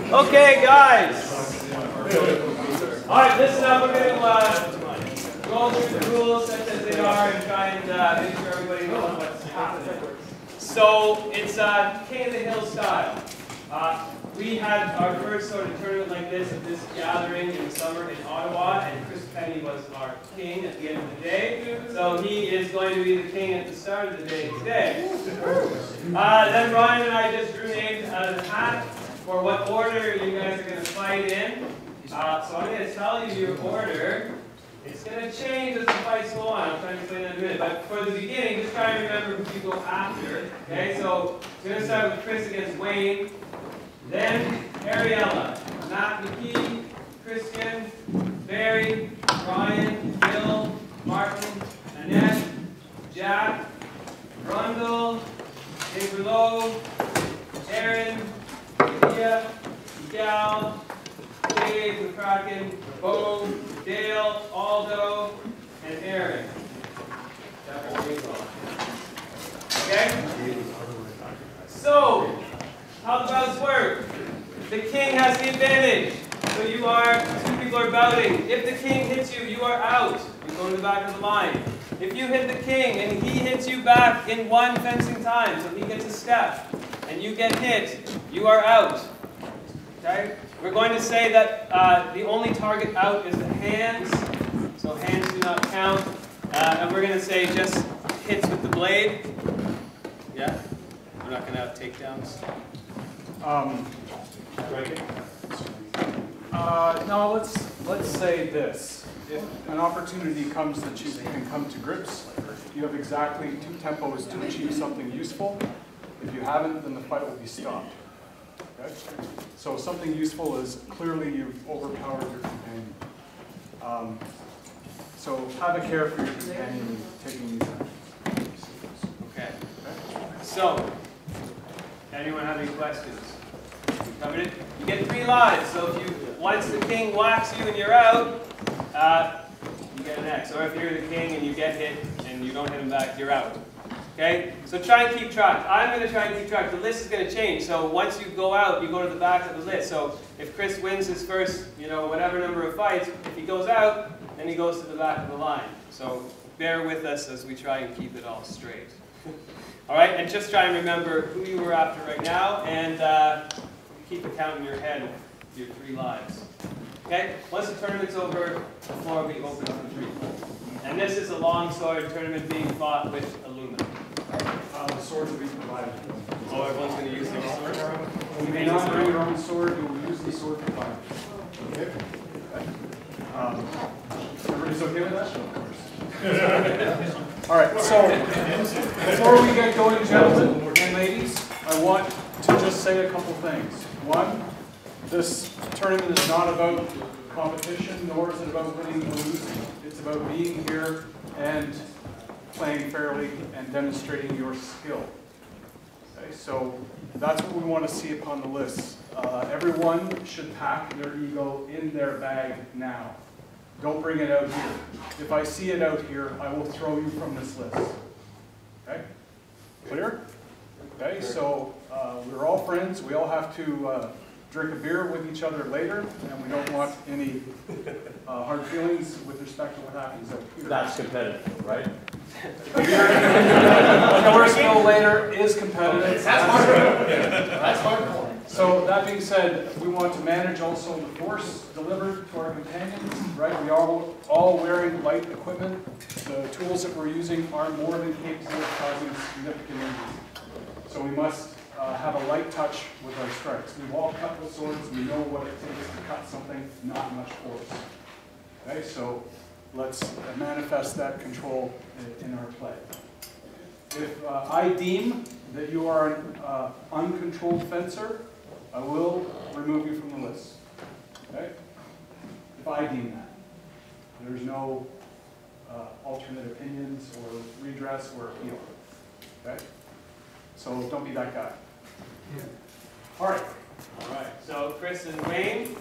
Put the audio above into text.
Okay, guys. All right, listen up. We're going to go through the rules such as they are and try and make sure everybody knows what's happening. So it's King of the Hill style. We had our first sort of tournament like this at this gathering in the summer in Ottawa, and Chris Penny was our king at the end of the day. So he is going to be the king at the start of the day today. Then Brian and I just drew names out of the hat for what order you guys are going to fight in. So I'm going to tell you your order. It's going to change as the fights go on. I'll try to explain that in a minute. But for the beginning, just try and remember who you go after. Okay, so we're going to start with Chris against Wayne. Then Ariella, Matt McKee, Christian, Barry, Brian, Bill, Martin, Annette, Jack, Rundle, Dave Rouleau, Aaron, Lydia, Miguel, Dave McCracken, Bo, Dale, Aldo, and Aaron. Okay? So, how the bouts work? The king has the advantage. So two people are bouting. If the king hits you, you are out. You go to the back of the line. If you hit the king and he hits you back in one fencing time, so he gets a step, and you get hit, you are out. Okay? We're going to say that the only target out is the hands. So hands do not count. And we're going to say just hits with the blade. Yeah? We're not going to have takedowns. No, let's say this. If an opportunity comes that you can come to grips, you have exactly 2 tempos to achieve something useful. If you haven't, then the fight will be stopped. Okay? So something useful is clearly you've overpowered your companion. So have a care for your companion taking these actions. Okay. So, anyone have any questions? Covered it? You get 3 lives, so if once the king whacks you and you're out, you get an X. Or if you're the king and you get hit and you don't hit him back, you're out. Okay? So try and keep track. I'm going to try and keep track. The list is going to change. So once you go out, you go to the back of the list. So if Chris wins his first, whatever number of fights, if he goes out, then he goes to the back of the line. So bear with us as we try and keep it all straight. All right? And just try and remember who you were after right now, and keep a count in your head of your 3 lives. Okay? Once the tournament's over, the floor will be open for 3. And this is a long sword tournament being fought with aluminum. The swords will be provided. Oh, everyone's going to use their sword? You may not bring your own sword, you will use the sword provided. Okay? Everybody's okay with that? Of course. All right, so before we get going, gentlemen and ladies, I want to just say a couple things. One, this tournament is not about competition, nor is it about winning or losing. It's about being here and playing fairly and demonstrating your skill. Okay, so that's what we want to see upon the list. Everyone should pack their ego in their bag now. Don't bring it out here. If I see it out here, I will throw you from this list. Okay? Clear? Okay, so we're all friends. We all have to drink a beer with each other later, and we don't want any hard feelings with respect to what happens out here. That's competitive, right? Killer skill later is competitive. That's hardcore. So that being said, we want to manage also the force delivered to our companions, right? We are all wearing light equipment. The tools that we're using are more than capable of causing significant injury. So we must have a light touch with our strikes. We've all cut with swords. We know what it takes to cut something, not much force. Okay, so let's manifest that control in our play. If I deem that you are an uncontrolled fencer, I will remove you from the list. Okay? If I deem that. There's no alternate opinions or redress or appeal. Okay? So don't be that guy. All right. All right. So Chris and Wayne.